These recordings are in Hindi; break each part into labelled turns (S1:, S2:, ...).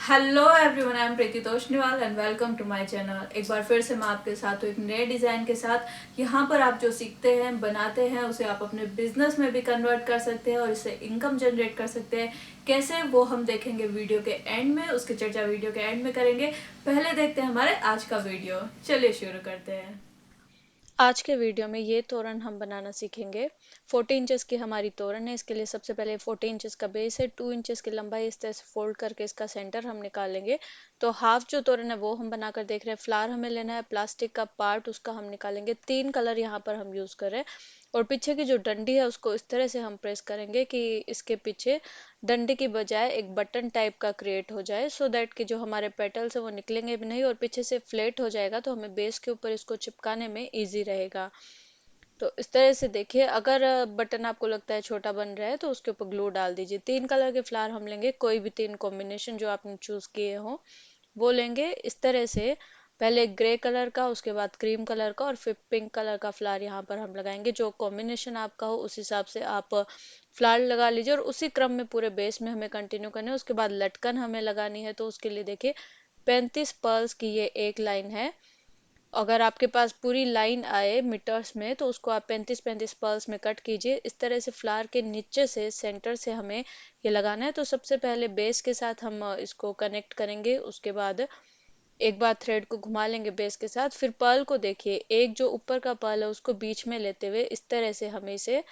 S1: Hello everyone, I am Preeti Toshniwal and welcome to my channel. एक बार फिर से मैं आपके साथ हूँ एक नए डिज़ाइन के साथ। यहाँ पर आप जो सीखते हैं, बनाते हैं, उसे आप अपने बिजनेस में भी कन्वर्ट कर सकते हैं और इससे इनकम जनरेट कर सकते हैं। कैसे, वो हम देखेंगे वीडियो के एंड में। उसकी चर्चा वीडियो के एंड में करेंगे। पहले देखते हैं हमारे आज का वीडियो। चलिए शुरू करते हैं।
S2: आज के वीडियो में ये तोरण हम बनाना सीखेंगे। 40 इंचेस की हमारी तोरण है। इसके लिए सबसे पहले 40 इंचेस का बेस है, 2 इंचेस की लंबाई इस तरह से फोल्ड करके इसका सेंटर हम निकालेंगे। तो हाफ जो तोरण है वो हम बनाकर देख रहे हैं। फ्लावर हमें लेना है, प्लास्टिक का पार्ट उसका हम निकालेंगे। 3 कलर यहाँ पर हम यूज कर रहे हैं। और पीछे की जो डंडी है उसको इस तरह से हम प्रेस करेंगे कि इसके पीछे डंडे की बजाय एक बटन टाइप का क्रिएट हो जाए, सो दैट कि जो हमारे पेटल्स है वो निकलेंगे भी नहीं और पीछे से फ्लैट हो जाएगा, तो हमें बेस के ऊपर इसको चिपकाने में इजी रहेगा। तो इस तरह से देखिए, अगर बटन आपको लगता है छोटा बन रहा है तो उसके ऊपर ग्लू डाल दीजिए। 3 कलर के फ्लावर हम लेंगे, कोई भी 3 कॉम्बिनेशन जो आपने चूज किए हो वो लेंगे। इस तरह से पहले ग्रे कलर का, उसके बाद क्रीम कलर का और फिर पिंक कलर का फ्लावर यहाँ पर हम लगाएंगे। जो कॉम्बिनेशन आपका हो उस हिसाब से आप फ्लावर लगा लीजिए और उसी क्रम में पूरे बेस में हमें कंटिन्यू करना है। उसके बाद लटकन हमें लगानी है, तो उसके लिए देखिए 35 पर्ल्स की ये एक लाइन है। अगर आपके पास पूरी लाइन आए मीटर्स में तो उसको आप 35-35 पर्ल्स में कट कीजिए। इस तरह से फ्लावर के नीचे से सेंटर से हमें ये लगाना है। तो सबसे पहले बेस के साथ हम इसको कनेक्ट करेंगे। उसके बाद एक बार थ्रेड को घुमा लेंगे बेस के साथ। फिर पर्ल को देखिए, एक जो ऊपर का पर्ल है उसको बीच में लेते हुए इस तरह से हमें इसे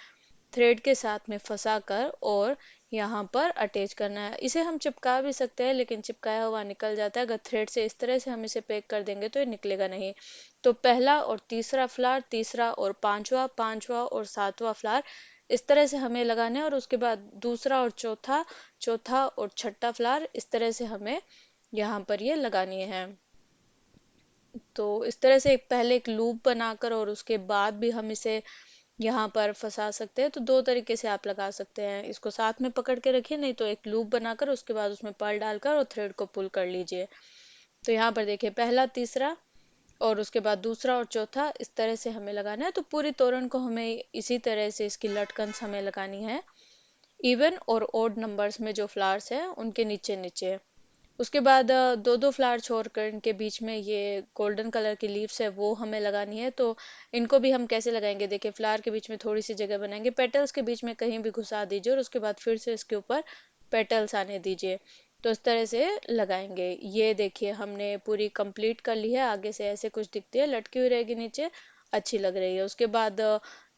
S2: थ्रेड के साथ में फंसा कर और यहाँ पर अटैच करना है। इसे हम चिपका भी सकते हैं, लेकिन चिपकाया हुआ निकल जाता है। अगर थ्रेड से इस तरह से हम इसे पैक कर देंगे तो ये निकलेगा नहीं। तो पहला और तीसरा फ्लावर, तीसरा और पांचवा, पांचवा और सातवां फ्लावर इस तरह से हमें लगाना है। और उसके बाद दूसरा और चौथा, चौथा और छठा फ्लावर इस तरह से हमें यहाँ पर ये लगानी है। तो इस तरह से पहले एक लूप बनाकर और उसके बाद भी हम इसे यहाँ पर फंसा सकते हैं। तो दो तरीके से आप लगा सकते हैं। इसको साथ में पकड़ के रखिए, नहीं तो एक लूप बनाकर उसके बाद उसमें पर्ल डालकर और थ्रेड को पुल कर लीजिए। तो यहाँ पर देखिए, पहला, तीसरा और उसके बाद दूसरा और चौथा इस तरह से हमें लगाना है। तो पूरी तोरण को हमें इसी तरह से इसकी लटकन हमें लगानी है, इवन और ओड नंबर्स में जो फ्लावर्स हैं उनके नीचे नीचे। उसके बाद दो दो फ्लावर छोड़कर इनके बीच में ये गोल्डन कलर की लीव्स है वो हमें लगानी है। तो इनको भी हम कैसे लगाएंगे, देखिए फ्लावर के बीच में थोड़ी सी जगह बनाएंगे, पेटल्स के बीच में कहीं भी घुसा दीजिए और उसके बाद फिर से इसके ऊपर पेटल्स आने दीजिए। तो इस तरह से लगाएंगे। ये देखिए हमने पूरी कंप्लीट कर ली है। आगे से ऐसे कुछ दिखती है, लटकी हुई रहेगी नीचे, अच्छी लग रही है। उसके बाद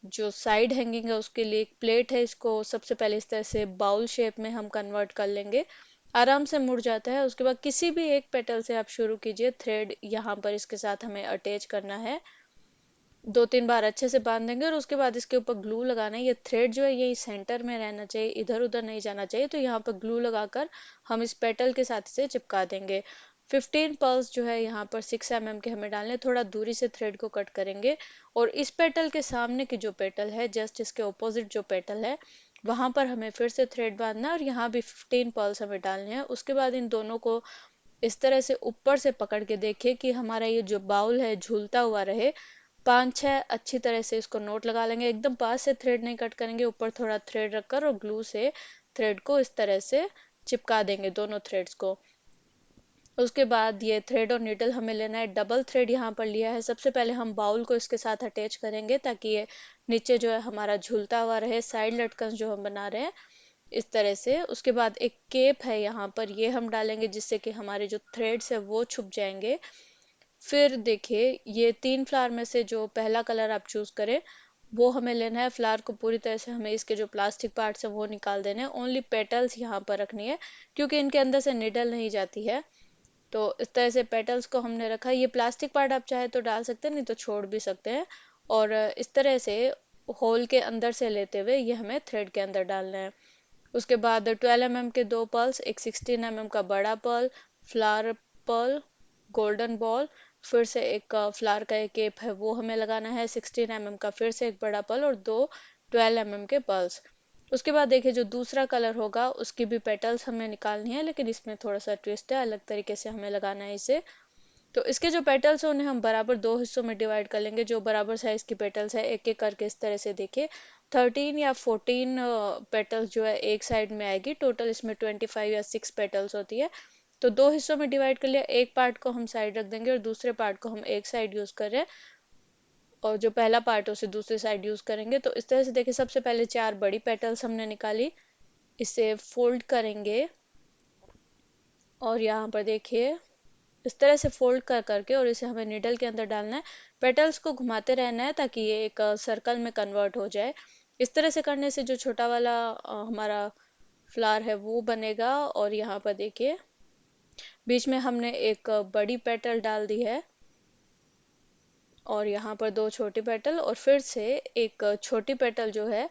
S2: जो साइड हैंगिंग है उसके लिए एक प्लेट है, इसको सबसे पहले इस तरह से बाउल शेप में हम कन्वर्ट कर लेंगे। आराम से मुड़ जाता है। उसके बाद किसी भी एक पेटल से आप शुरू कीजिए। थ्रेड यहाँ पर इसके साथ हमें अटैच करना है। 2-3 बार अच्छे से बांध देंगे और उसके बाद इसके ऊपर ग्लू लगाना है। ये थ्रेड जो है यही सेंटर में रहना चाहिए, इधर उधर नहीं जाना चाहिए। तो यहाँ पर ग्लू लगाकर हम इस पेटल के साथ इसे चिपका देंगे। 15 पर्ल्स जो है यहाँ पर 6 mm के हमें डालने, थोड़ा दूरी से थ्रेड को कट करेंगे। और इस पेटल के सामने की जो पेटल है, जस्ट इसके ऑपोजिट जो पेटल है, वहां पर हमें फिर से थ्रेड बांधना है और यहाँ भी 15 पर्ल्स हमें डालने हैं। उसके बाद इन दोनों को इस तरह से ऊपर से पकड़ के देखिए कि हमारा ये जो बाउल है झूलता हुआ रहे। 5-6 अच्छी तरह से इसको नोट लगा लेंगे। एकदम पास से थ्रेड नहीं कट करेंगे, ऊपर थोड़ा थ्रेड रखकर और ग्लू से थ्रेड को इस तरह से चिपका देंगे, दोनों थ्रेड्स को। उसके बाद ये थ्रेड और नीडल हमें लेना है। डबल थ्रेड यहाँ पर लिया है। सबसे पहले हम बाउल को इसके साथ अटैच करेंगे ताकि ये नीचे जो है हमारा झूलता हुआ रहे, साइड लटकन जो हम बना रहे हैं इस तरह से। उसके बाद एक केप है यहाँ पर, ये हम डालेंगे जिससे कि हमारे जो थ्रेड्स है वो छुप जाएंगे। फिर देखिए, ये 3 फ्लावर में से जो पहला कलर आप चूज करें वो हमें लेना है। फ्लावर को पूरी तरह से हमें इसके जो प्लास्टिक पार्ट्स है वो निकाल देने हैं। ओनली पेटल्स यहाँ पर रखनी है, क्योंकि इनके अंदर से निडल नहीं जाती है। तो इस तरह से पेटल्स को हमने रखा। ये प्लास्टिक पार्ट आप चाहे तो डाल सकते हैं, नहीं तो छोड़ भी सकते हैं। और इस तरह से होल के अंदर से लेते हुए ये हमें थ्रेड के अंदर डालना है। उसके बाद 12 mm के दो पर्ल्स, एक 16 mm का बड़ा pearl, flower pearl, golden ball, फिर से एक फ्लावर का एक केप है वो हमें लगाना है। 16 mm का फिर से एक बड़ा पर्ल और दो 12 mm के पर्ल्स। उसके बाद देखिए, जो दूसरा कलर होगा उसकी भी पेटल्स हमें निकालनी है, लेकिन इसमें थोड़ा सा ट्विस्ट है, अलग तरीके से हमें लगाना है इसे। तो इसके जो पेटल्स हैं उन्हें हम बराबर दो हिस्सों में डिवाइड कर लेंगे। जो बराबर साइज की पेटल्स है एक एक करके इस तरह से देखिए 13 या 14 पेटल्स जो है एक साइड में आएगी। टोटल इसमें 25 या 6 पेटल्स होती है। तो 2 हिस्सों में डिवाइड कर लिया, एक पार्ट को हम साइड रख देंगे और दूसरे पार्ट को हम एक साइड यूज कर रहे हैं, और जो पहला पार्ट है उसे दूसरी साइड यूज करेंगे। तो इस तरह से देखिए, सबसे पहले 4 बड़ी पेटल्स हमने निकाली, इसे फोल्ड करेंगे और यहाँ पर देखिए इस तरह से फोल्ड कर करके, और इसे हमें नीडल के अंदर डालना है। पेटल्स को घुमाते रहना है ताकि ये एक सर्कल में कन्वर्ट हो जाए। इस तरह से करने से जो छोटा वाला हमारा फ्लावर है वो बनेगा। और यहाँ पर देखिए बीच में हमने एक बड़ी पेटल डाल दी है और यहाँ पर 2 छोटी पेटल, और फिर से एक छोटी पेटल जो है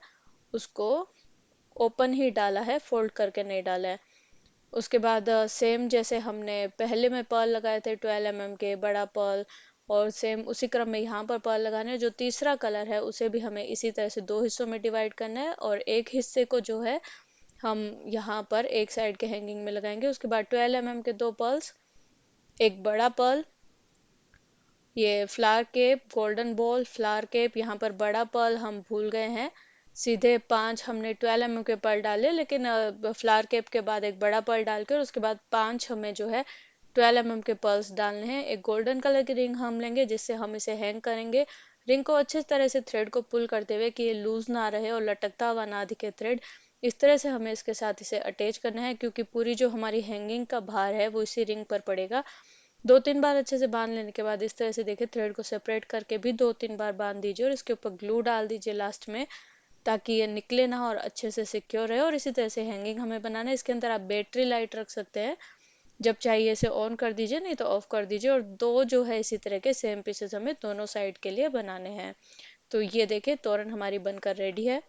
S2: उसको ओपन ही डाला है, फोल्ड करके नहीं डाला है। उसके बाद सेम जैसे हमने पहले में पर्ल लगाए थे 12 mm के बड़ा पर्ल, और सेम उसी क्रम में यहाँ पर पर्ल लगाने हैं। जो तीसरा कलर है उसे भी हमें इसी तरह से 2 हिस्सों में डिवाइड करना है, और एक हिस्से को जो है हम यहाँ पर एक साइड के हैंगिंग में लगाएंगे। उसके बाद 12 mm के 2 पर्ल्स, एक बड़ा पर्ल, ये flower cap, golden ball, flower cap, यहाँ पर बड़ा पर्ल हम भूल गए हैं, सीधे 5 हमने 12 mm के पर्ल डाले, लेकिन फ्लावर केप के बाद एक बड़ा पर्ल डालकर उसके बाद 5 हमें जो है 12 mm के पर्ल्स डालने हैं। एक गोल्डन कलर की रिंग हम लेंगे जिससे हम इसे हैंग करेंगे। रिंग को अच्छे तरह से थ्रेड को पुल करते हुए कि ये लूज ना रहे और लटकता हुआ ना दिखे थ्रेड, इस तरह से हमें इसके साथ इसे अटैच करना है, क्योंकि पूरी जो हमारी हैंगिंग का भार है वो इसी रिंग पर पड़ेगा। 2-3 बार अच्छे से बांध लेने के बाद इस तरह से देखिए थ्रेड को सेपरेट करके भी 2-3 बार बांध दीजिए, और इसके ऊपर ग्लू डाल दीजिए लास्ट में, ताकि ये निकले ना और अच्छे से सिक्योर रहे। और इसी तरह से हैंगिंग हमें बनाना है। इसके अंदर आप बैटरी लाइट रख सकते हैं, जब चाहिए इसे ऑन कर दीजिए, नहीं तो ऑफ कर दीजिए। और 2 जो है इसी तरह के सेम पीसेस हमें दोनों साइड के लिए बनाने हैं। तो ये देखिए तोरण हमारी बनकर रेडी है।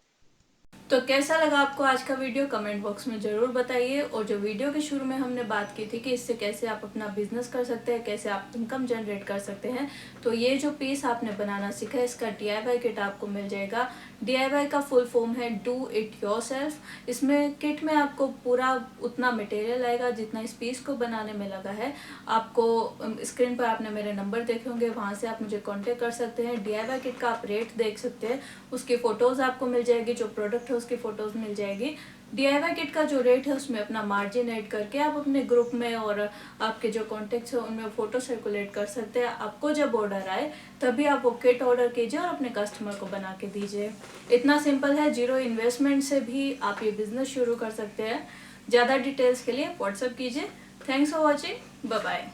S1: तो कैसा लगा आपको आज का वीडियो, कमेंट बॉक्स में ज़रूर बताइए। और जो वीडियो के शुरू में हमने बात की थी कि इससे कैसे आप अपना बिजनेस कर सकते हैं, कैसे आप इनकम जनरेट कर सकते हैं, तो ये जो पीस आपने बनाना सीखा है इसका DIY किट आपको मिल जाएगा। DIY का फुल फॉर्म है डू इट योरसेल्फ। इसमें किट में आपको पूरा उतना मटेरियल आएगा जितना इस पीस को बनाने में लगा है। आपको स्क्रीन पर आपने मेरे नंबर देखे होंगे, वहाँ से आप मुझे कांटेक्ट कर सकते हैं। DIY किट का आप रेट देख सकते हैं, उसकी फ़ोटोज़ आपको मिल जाएगी, जो प्रोडक्ट है उसकी फ़ोटोज़ मिल जाएगी। DIY किट का जो रेट है उसमें अपना मार्जिन ऐड करके आप अपने ग्रुप में और आपके जो कॉन्टेक्ट्स हैं उनमें फ़ोटो सर्कुलेट कर सकते हैं। आपको जब ऑर्डर आए तभी आप वो किट ऑर्डर कीजिए और अपने कस्टमर को बना के दीजिए। इतना सिंपल है, जीरो इन्वेस्टमेंट से भी आप ये बिज़नेस शुरू कर सकते हैं। ज़्यादा डिटेल्स के लिए व्हाट्सएप कीजिए। Thanks for watching, bye bye.